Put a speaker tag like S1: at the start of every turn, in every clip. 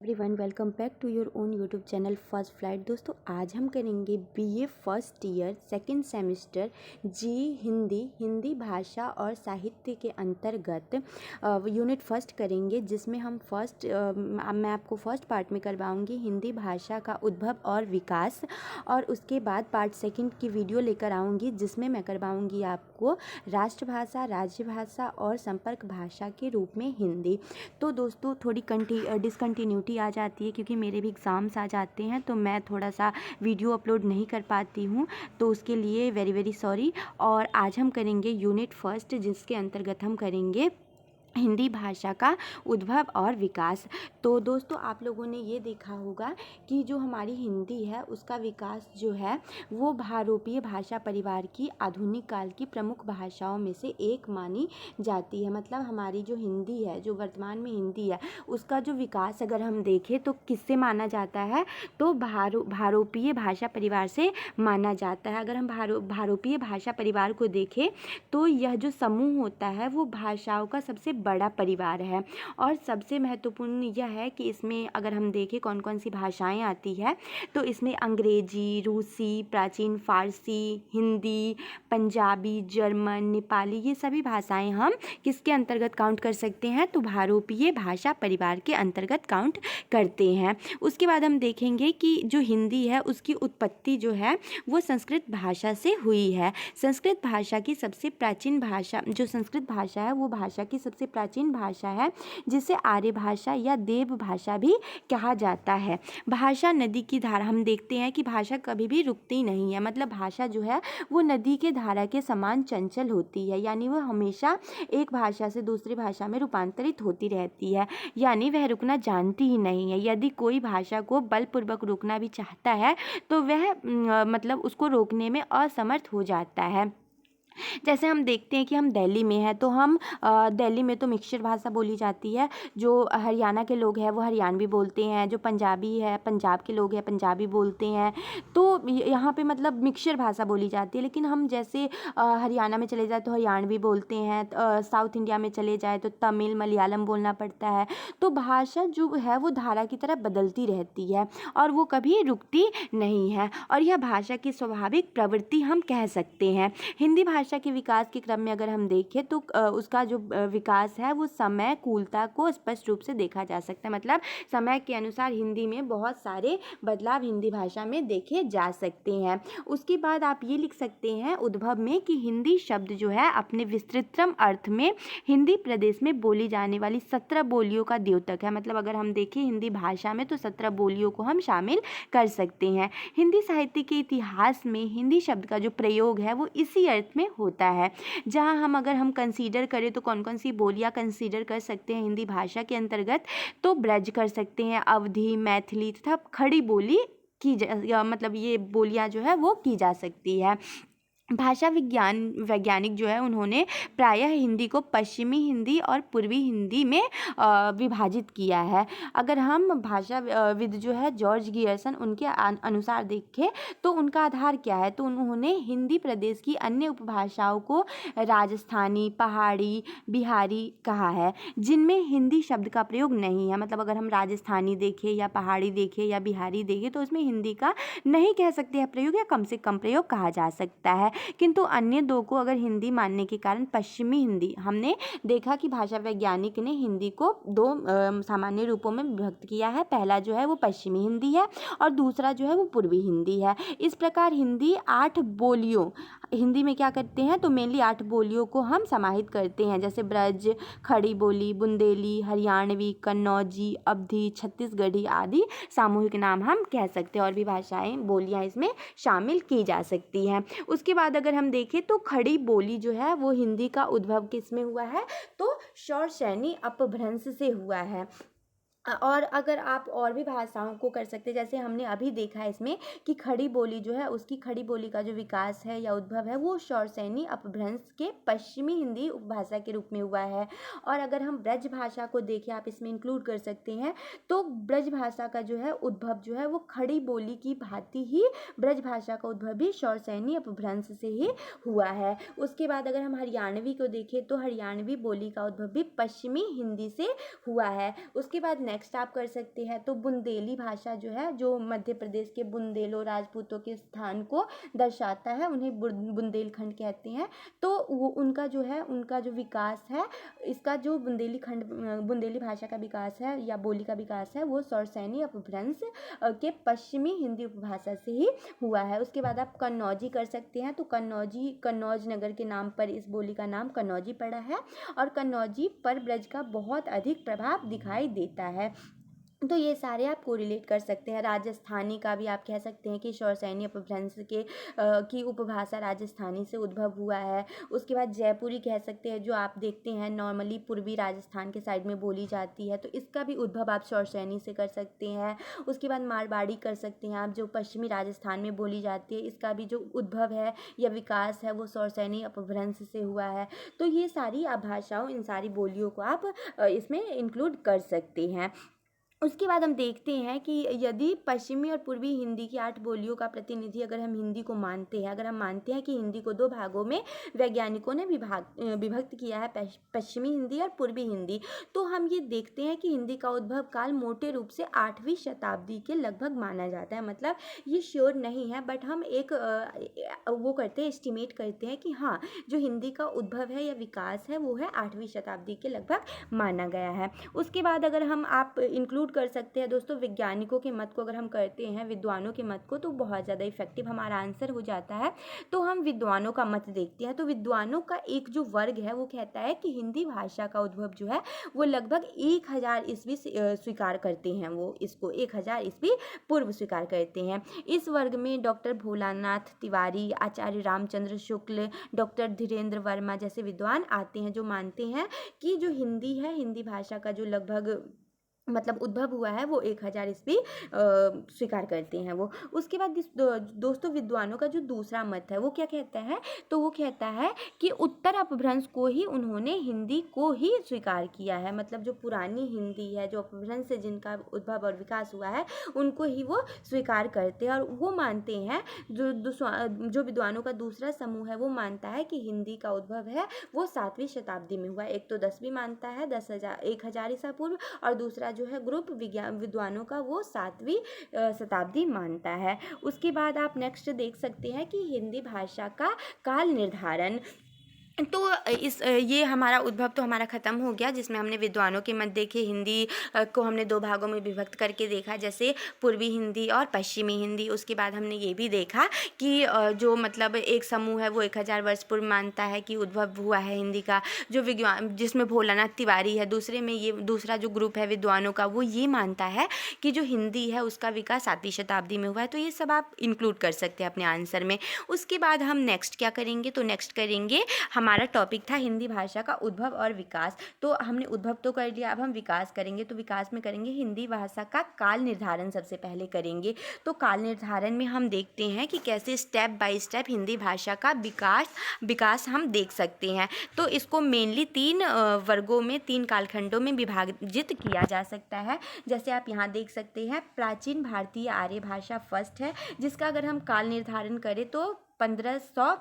S1: Everyone welcome back to your own YouTube channel first flight. दोस्तों आज हम करेंगे BA first year second semester जी हिंदी भाषा और साहित्य के अंतर्गत यूनिट फर्स्ट करेंगे, जिसमें हम मैं आपको फर्स्ट पार्ट में करवाऊंगी हिंदी भाषा का उद्भव और विकास, और उसके बाद पार्ट सेकंड की वीडियो लेकर आऊँगी जिसमें मैं करवाऊँगी आपको राष्ट्रभाषा, राज्य भाषा और संपर्क भाषा के रूप में हिंदी। तो दोस्तों थोड़ी डिसकंटिन्यूटी आ जाती है क्योंकि मेरे भी एग्ज़ाम्स आ जाते हैं, तो मैं थोड़ा सा वीडियो अपलोड नहीं कर पाती हूँ, तो उसके लिए वेरी वेरी सॉरी। और आज हम करेंगे यूनिट फर्स्ट, जिसके अंतर्गत हम करेंगे हिंदी भाषा का उद्भव और विकास। तो दोस्तों आप लोगों ने ये देखा होगा कि जो हमारी हिंदी है उसका विकास जो है वो भारोपीय भाषा परिवार की आधुनिक काल की प्रमुख भाषाओं में से एक मानी जाती है। मतलब हमारी जो हिंदी है, जो वर्तमान में हिंदी है, उसका जो विकास अगर हम देखें तो किससे माना जाता है, तो भारोपीय भाषा परिवार से माना जाता है। अगर हम भारोपीय भाषा परिवार को देखें तो यह जो समूह होता है वो भाषाओं का सबसे बड़ा परिवार है। और सबसे महत्वपूर्ण यह है कि इसमें अगर हम देखें कौन कौन सी भाषाएं आती है, तो इसमें अंग्रेजी, रूसी, प्राचीन फारसी, हिंदी, पंजाबी, जर्मन, नेपाली, ये सभी भाषाएं हम किसके अंतर्गत काउंट कर सकते हैं, तो भारोपीय भाषा परिवार के अंतर्गत काउंट करते हैं। उसके बाद हम देखेंगे कि जो हिंदी है उसकी उत्पत्ति जो है वो संस्कृत भाषा से हुई है। संस्कृत भाषा की सबसे प्राचीन भाषा, जो संस्कृत भाषा है वो भाषा की सबसे प्राचीन भाषा है, जिसे आर्य भाषा या देव भाषा भी कहा जाता है। भाषा नदी की धारा, हम देखते हैं कि भाषा कभी भी रुकती नहीं है। मतलब भाषा जो है वो नदी के धारा के समान चंचल होती है, यानी वो हमेशा एक भाषा से दूसरी भाषा में रूपांतरित होती रहती है, यानी वह रुकना जानती ही नहीं है। यदि कोई भाषा को बलपूर्वक रोकना भी चाहता है तो वह मतलब उसको रोकने में असमर्थ हो जाता है। जैसे हम देखते हैं कि हम दिल्ली में हैं, तो हम दिल्ली में तो मिक्सचर भाषा बोली जाती है। जो हरियाणा के लोग हैं वो हरियाणवी बोलते हैं, जो पंजाबी है, पंजाब के लोग हैं पंजाबी बोलते हैं। तो यहाँ पे मतलब मिक्सचर भाषा बोली जाती है। लेकिन हम जैसे हरियाणा में चले जाए तो हरियाणवी बोलते हैं, साउथ इंडिया में चले जाए तो तमिल मलयालम बोलना पड़ता है। तो भाषा जो है वो धारा की तरह बदलती रहती है और वो कभी रुकती नहीं है, और यह भाषा की स्वाभाविक प्रवृत्ति हम कह सकते हैं। हिंदी भाषा के विकास के क्रम में अगर हम देखें तो उसका जो विकास है वो समय कूलता को स्पष्ट रूप से देखा जा सकता है। मतलब समय के अनुसार हिंदी में बहुत सारे बदलाव हिंदी भाषा में देखे जा सकते हैं। उसके बाद आप ये लिख सकते हैं उद्भव में कि हिंदी शब्द जो है अपने विस्तृततम अर्थ में हिंदी प्रदेश में बोली जाने वाली 17 बोलियों का द्योतक है। मतलब अगर हम देखें हिंदी भाषा में तो 17 बोलियों को हम शामिल कर सकते हैं। हिंदी साहित्य के इतिहास में हिंदी शब्द का जो प्रयोग है वो इसी अर्थ में होता है। जहां अगर हम कंसीडर करें तो कौन कौन सी बोलियां कंसीडर कर सकते हैं हिंदी भाषा के अंतर्गत, तो ब्रज कर सकते हैं, अवधी, मैथिली तथा खड़ी बोली मतलब ये बोलियां जो है वो की जा सकती है। भाषा वैज्ञानिक जो है उन्होंने प्रायः हिंदी को पश्चिमी हिंदी और पूर्वी हिंदी में विभाजित किया है। अगर हम भाषा विद जो है जॉर्ज गियर्सन, उनके अनुसार देखें तो उनका आधार क्या है, तो उन्होंने हिंदी प्रदेश की अन्य उपभाषाओं को राजस्थानी, पहाड़ी, बिहारी कहा है, जिनमें हिंदी शब्द का प्रयोग नहीं है। मतलब अगर हम राजस्थानी देखें या पहाड़ी देखें या बिहारी देखें तो उसमें हिंदी का नहीं कह सकते हैं प्रयोग, या कम से कम प्रयोग कहा जा सकता है। किंतु अन्य दो को अगर हिंदी मानने के कारण पश्चिमी हिंदी, हमने देखा कि भाषा वैज्ञानिक ने हिंदी को दो सामान्य रूपों में विभक्त किया है। पहला जो है वो पश्चिमी हिंदी है और दूसरा जो है वो पूर्वी हिंदी है। इस प्रकार हिंदी 8 बोलियों, हिंदी में क्या करते हैं तो मेनली 8 बोलियों को हम समाहित करते हैं, जैसे ब्रज, खड़ी बोली, बुंदेली, हरियाणवी, कन्नौजी, अवधी, छत्तीसगढ़ी आदि सामूहिक नाम हम कह सकते हैं। और भी भाषाएं, बोलियां इसमें शामिल की जा सकती हैं। उसके बाद अगर हम देखें तो खड़ी बोली जो है वो हिंदी का उद्भव किस में हुआ है, तो शौरसैनी अपभ्रंश से हुआ है। और अगर आप और भी भाषाओं को कर सकते हैं, जैसे हमने अभी देखा है इसमें कि खड़ी बोली जो है उसकी खड़ी बोली का जो विकास है या उद्भव है वो शौरसैनी अपभ्रंश के पश्चिमी हिंदी उपभाषा के रूप में हुआ है। और अगर हम ब्रज भाषा को देखें, आप इसमें इंक्लूड कर सकते हैं, तो ब्रज भाषा का जो है उद्भव जो है वो खड़ी बोली की भांति ही ब्रज भाषा का उद्भव भी शौरसैनी अपभ्रंश से ही हुआ है। उसके बाद अगर हम हरियाणवी को देखें तो हरियाणवी बोली का उद्भव भी पश्चिमी हिंदी से हुआ है। उसके बाद नेक्स्ट आप कर सकते हैं तो बुंदेली भाषा जो है, जो मध्य प्रदेश के बुंदेलो राजपूतों के स्थान को दर्शाता है, उन्हें बुंदेलखंड कहते हैं। तो वो उनका जो है, उनका जो विकास है, इसका जो बुंदेली भाषा का विकास है या बोली का विकास है, वो सौरसैनी अपभ्रंश के पश्चिमी हिंदी उपभाषा से ही हुआ है। उसके बाद आप कन्नौजी कर सकते हैं। तो कन्नौज नगर के नाम पर इस बोली का नाम कन्नौजी पड़ा है और कन्नौजी पर ब्रज का बहुत अधिक प्रभाव दिखाई देता है। तो ये सारे आप कोरिलेट कर सकते हैं। राजस्थानी का भी आप कह सकते हैं कि सौरसैनी अपभ्रंश की उपभाषा राजस्थानी से उद्भव हुआ है। उसके बाद जयपुरी कह सकते हैं, जो आप देखते हैं नॉर्मली पूर्वी राजस्थान के साइड में बोली जाती है, तो इसका भी उद्भव आप सौरसैनी से कर सकते हैं। उसके बाद मारवाड़ी कर सकते हैं आप, जो पश्चिमी राजस्थान में बोली जाती है, इसका भी जो उद्भव है या विकास है वो सौरसैनी अपभ्रंश से हुआ है। तो ये सारी आप भाषाओं, इन सारी बोलियों को आप इसमें इंक्लूड कर सकते हैं। उसके बाद हम देखते हैं कि यदि पश्चिमी और पूर्वी हिंदी की 8 बोलियों का प्रतिनिधि अगर हम हिंदी को मानते हैं, अगर हम मानते हैं कि हिंदी को 2 भागों में वैज्ञानिकों ने विभक्त किया है, पश्चिमी हिंदी और पूर्वी हिंदी, तो हम ये देखते हैं कि हिंदी का उद्भव काल मोटे रूप से 8वीं शताब्दी के लगभग माना जाता है। मतलब ये श्योर नहीं है, बट हम एक वो करते हैं, एस्टिमेट करते हैं कि हाँ, जो हिंदी का उद्भव है या विकास है वो है 8वीं शताब्दी के लगभग माना गया है। उसके बाद अगर हम आप इंक्लूड कर सकते हैं दोस्तों वैज्ञानिकों के मत को, अगर हम करते हैं विद्वानों के मत को, तो बहुत ज़्यादा इफेक्टिव हमारा आंसर हो जाता है। तो हम विद्वानों का मत देखते हैं। तो विद्वानों का एक जो वर्ग है वो कहता है कि हिंदी भाषा का उद्भव जो है वो लगभग 1000 ईस्वी स्वीकार करते हैं, वो इसको 1000 ईस्वी पूर्व स्वीकार करते हैं। इस वर्ग में डॉक्टर भोलानाथ तिवारी, आचार्य रामचंद्र शुक्ल, डॉक्टर धीरेन्द्र वर्मा जैसे विद्वान आते हैं, जो मानते हैं कि जो हिंदी है, हिंदी भाषा का जो लगभग मतलब उद्भव हुआ है वो 1000 ईस्वी स्वीकार करते हैं वो। उसके बाद दोस्तों विद्वानों का जो दूसरा मत है वो क्या कहता है, तो वो कहता है कि उत्तर अपभ्रंश को ही उन्होंने हिंदी को ही स्वीकार किया है। मतलब जो पुरानी हिंदी है, जो अपभ्रंश से जिनका उद्भव और विकास हुआ है, उनको ही वो स्वीकार करते हैं। और वो मानते हैं, जो विद्वानों का दूसरा समूह है वो मानता है कि हिंदी का उद्भव है वो 7वीं शताब्दी में हुआ। एक तो 10वीं मानता है, 1000 ईसा पूर्व, और दूसरा जो है ग्रुप विद्वानों का वो 7वीं शताब्दी मानता है। उसके बाद आप नेक्स्ट देख सकते हैं कि हिंदी भाषा का काल निर्धारण। तो ये हमारा उद्भव तो हमारा ख़त्म हो गया, जिसमें हमने विद्वानों के मत देखे। हिंदी को हमने 2 भागों में विभक्त करके देखा, जैसे पूर्वी हिंदी और पश्चिमी हिंदी। उसके बाद हमने ये भी देखा कि जो मतलब एक समूह है वो 1000 वर्ष पूर्व मानता है कि उद्भव हुआ है हिंदी का, जो विद्वान जिसमें भोलानाथ तिवारी है। दूसरे में ये दूसरा जो ग्रुप है विद्वानों का वो ये मानता है कि जो हिंदी है उसका विकास 7वीं शताब्दी में हुआ है। तो ये सब आप इंक्लूड कर सकते हैं अपने आंसर में। उसके बाद हम नेक्स्ट क्या करेंगे, तो नेक्स्ट करेंगे, हमारा टॉपिक था हिंदी भाषा का उद्भव और विकास। तो हमने उद्भव तो कर लिया, अब हम विकास करेंगे। तो विकास में करेंगे हिंदी भाषा का काल निर्धारण सबसे पहले करेंगे। तो काल निर्धारण में हम देखते हैं कि कैसे स्टेप बाय स्टेप हिंदी भाषा का विकास हम देख सकते हैं। तो इसको मेनली 3 वर्गों में, 3 कालखंडों में विभाजित किया जा सकता है। जैसे आप यहाँ देख सकते हैं, प्राचीन भारतीय आर्य भाषा फर्स्ट है, जिसका अगर हम काल निर्धारण करें तो 1500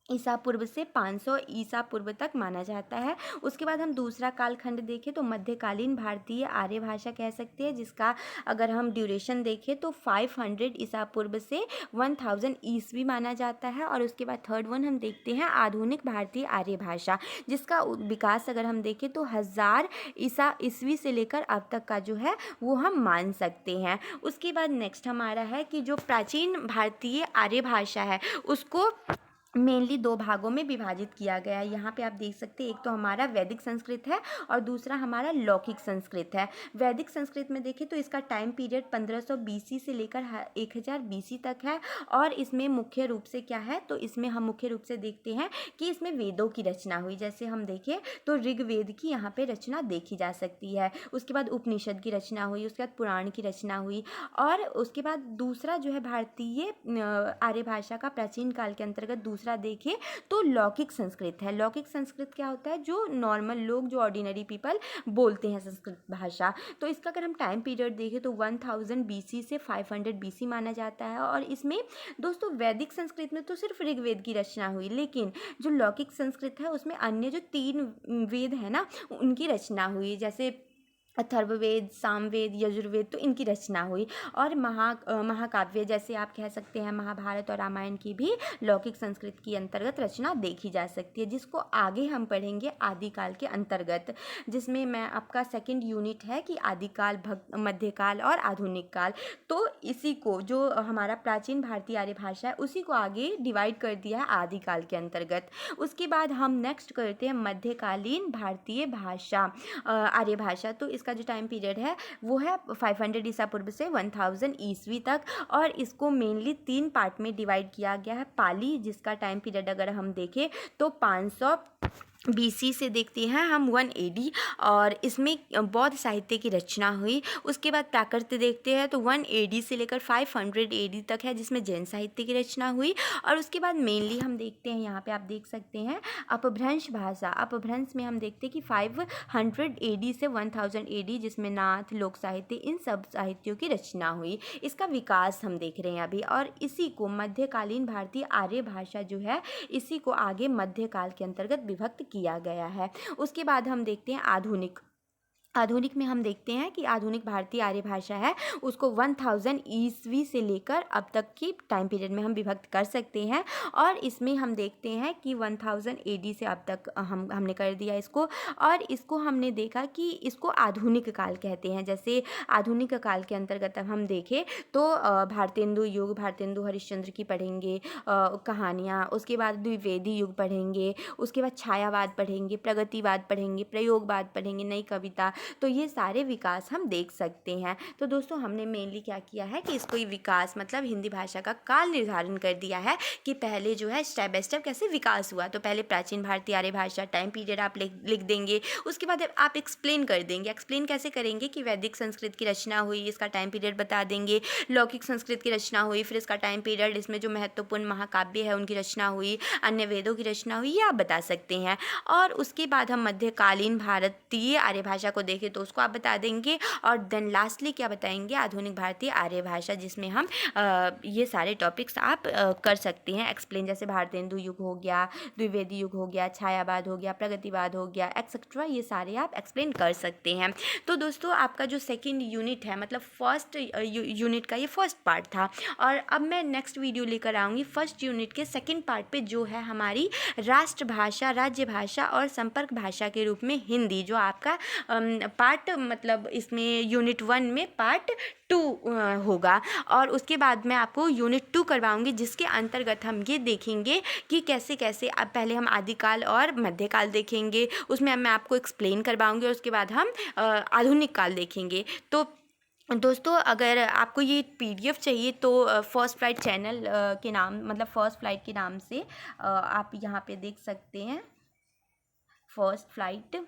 S1: ईसा पूर्व से 500 ईसा पूर्व तक माना जाता है। उसके बाद हम दूसरा कालखंड देखें तो मध्यकालीन भारतीय आर्य भाषा कह सकते हैं, जिसका अगर हम ड्यूरेशन देखें तो 500 ईसा पूर्व से 1000 ईस्वी माना जाता है। और उसके बाद थर्ड वन हम देखते हैं आधुनिक भारतीय आर्य भाषा, जिसका विकास अगर हम देखें तो 1000 ईसा ईस्वी से लेकर अब तक का जो है वो हम मान सकते हैं। उसके बाद नेक्स्ट हमारा है कि जो प्राचीन भारतीय आर्य भाषा है उसको मेनली 2 भागों में विभाजित किया गया है। यहाँ पे आप देख सकते हैं, एक तो हमारा वैदिक संस्कृत है और दूसरा हमारा लौकिक संस्कृत है। वैदिक संस्कृत में देखें तो इसका टाइम पीरियड 1500 BC से लेकर 1000 BC तक है। और इसमें मुख्य रूप से क्या है, तो इसमें हम मुख्य रूप से देखते हैं कि इसमें वेदों की रचना हुई। जैसे हम देखें तो ऋग्वेद की यहाँ पे रचना देखी जा सकती है। उसके बाद उपनिषद की रचना हुई, उसके बाद पुराण की रचना हुई। और उसके बाद दूसरा जो है भारतीय आर्य भाषा का प्राचीन काल के अंतर्गत दूसरा देखें तो लौकिक संस्कृत है। लौकिक संस्कृत क्या होता है, जो नॉर्मल लोग, जो ऑर्डिनरी पीपल बोलते हैं संस्कृत भाषा। तो इसका अगर हम टाइम पीरियड देखें तो 1000 BC से 500 BC माना जाता है। और इसमें दोस्तों वैदिक संस्कृत में तो सिर्फ ऋग्वेद की रचना हुई, लेकिन जो लौकिक संस्कृत है उसमें अन्य जो 3 वेद है ना उनकी रचना हुई। जैसे अथर्ववेद, सामवेद, यजुर्वेद, तो इनकी रचना हुई। और महाकाव्य जैसे आप कह सकते हैं महाभारत और रामायण की भी लौकिक संस्कृत की अंतर्गत रचना देखी जा सकती है, जिसको आगे हम पढ़ेंगे आदिकाल के अंतर्गत, जिसमें मैं आपका सेकंड यूनिट है कि आदिकाल, मध्यकाल और आधुनिक काल। तो इसी को जो हमारा प्राचीन भारतीय आर्य भाषा है उसी को आगे डिवाइड कर दिया है आदिकाल के अंतर्गत। उसके बाद हम नेक्स्ट करते हैं मध्यकालीन भारतीय भाषा, आर्य भाषा। तो इसका जो टाइम पीरियड है वो है 500 ईसा पूर्व से 1000 ईस्वी तक, और इसको मेनली 3 पार्ट में डिवाइड किया गया है। पाली, जिसका टाइम पीरियड अगर हम देखें तो 500 BC से देखते हैं हम 1 AD, और इसमें बौद्ध साहित्य की रचना हुई। उसके बाद प्राकृत देखते हैं तो 1 AD से लेकर 500 AD तक है, जिसमें जैन साहित्य की रचना हुई। और उसके बाद मेनली हम देखते हैं, यहाँ पे आप देख सकते हैं अपभ्रंश भाषा। अपभ्रंश में हम देखते हैं कि 500 AD से 1000 AD, जिसमें नाथ, लोक साहित्य, इन सब साहित्यों की रचना हुई। इसका विकास हम देख रहे हैं अभी, और इसी को मध्यकालीन भारतीय आर्य भाषा जो है इसी को आगे मध्यकाल के अंतर्गत विभक्त किया गया है। उसके बाद हम देखते हैं आधुनिक। आधुनिक में हम देखते हैं कि आधुनिक भारतीय आर्य भाषा है उसको 1000 ईस्वी से लेकर अब तक की टाइम पीरियड में हम विभक्त कर सकते हैं। और इसमें हम देखते हैं कि 1000 AD से अब तक हमने कर दिया इसको, और इसको हमने देखा कि इसको आधुनिक काल कहते हैं। जैसे आधुनिक काल के अंतर्गत अब हम देखें तो भारतेंदु युग, भारतेंदु हरिश्चंद्र की पढ़ेंगे कहानियाँ। उसके बाद द्विवेदी युग पढ़ेंगे, उसके बाद छायावाद पढ़ेंगे, प्रगतिवाद पढ़ेंगे, प्रयोगवाद पढ़ेंगे, नई कविता। तो ये सारे विकास हम देख सकते हैं। तो दोस्तों हमने मेनली क्या किया है कि इसको विकास मतलब हिंदी भाषा का काल निर्धारण कर दिया है कि पहले जो है स्टेप बाय स्टेप कैसे विकास हुआ। तो पहले प्राचीन भारतीय आर्य भाषा टाइम पीरियड आप लिख देंगे, उसके बाद आप एक्सप्लेन कर देंगे। एक्सप्लेन कैसे करेंगे कि वैदिक संस्कृत की रचना हुई, इसका टाइम पीरियड बता देंगे, लौकिक संस्कृत की रचना हुई, फिर इसका टाइम पीरियड, इसमें जो महत्वपूर्ण महाकाव्य है उनकी रचना हुई, अन्य वेदों की रचना हुई, ये आप बता सकते हैं। और उसके बाद हम मध्यकालीन भारतीय आर्य भाषा को देखें तो उसको आप बता देंगे, और देन लास्टली क्या बताएंगे, आधुनिक भारतीय आर्य भाषा, जिसमें हम ये सारे टॉपिक्स आप कर सकते हैं एक्सप्लेन। जैसे भारतेंदु युग हो गया, द्विवेदी युग हो गया, छायावाद हो गया, प्रगतिवाद हो गया, एक्सेट्रा, ये सारे आप एक्सप्लेन कर सकते हैं। तो दोस्तों आपका जो सेकेंड यूनिट है मतलब फर्स्ट यूनिट का ये फर्स्ट पार्ट था, और अब मैं नेक्स्ट वीडियो लेकर आऊँगी फर्स्ट यूनिट के सेकेंड पार्ट पे, जो है हमारी राष्ट्रभाषा, राज्य भाषा और संपर्क भाषा के रूप में हिंदी, जो आपका पार्ट मतलब इसमें यूनिट 1 में पार्ट 2 होगा। और उसके बाद मैं आपको यूनिट 2 करवाऊंगी, जिसके अंतर्गत हम ये देखेंगे कि कैसे कैसे अब पहले हम आदिकाल और मध्यकाल देखेंगे, उसमें मैं आपको एक्सप्लेन करवाऊंगी, और उसके बाद हम आधुनिक काल देखेंगे। तो दोस्तों अगर आपको ये PDF चाहिए तो फर्स्ट फ्लाइट चैनल के नाम मतलब फर्स्ट फ्लाइट के नाम से आप यहाँ पे देख सकते हैं। फर्स्ट फ्लाइट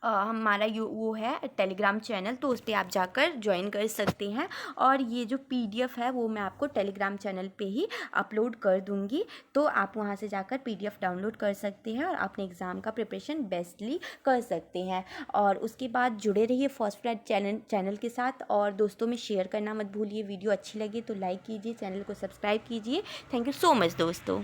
S1: हमारा वो है टेलीग्राम चैनल, तो उस पर आप जाकर ज्वाइन कर सकते हैं। और ये जो PDF है वो मैं आपको टेलीग्राम चैनल पे ही अपलोड कर दूंगी, तो आप वहाँ से जाकर PDF डाउनलोड कर सकते हैं और अपने एग्ज़ाम का प्रिपरेशन बेस्टली कर सकते हैं। और उसके बाद जुड़े रहिए फर्स्ट फ्लाइट चैनल के साथ, और दोस्तों में शेयर करना मत भूलिए। वीडियो अच्छी लगी तो लाइक कीजिए, चैनल को सब्सक्राइब कीजिए। थैंक यू सो मच दोस्तों।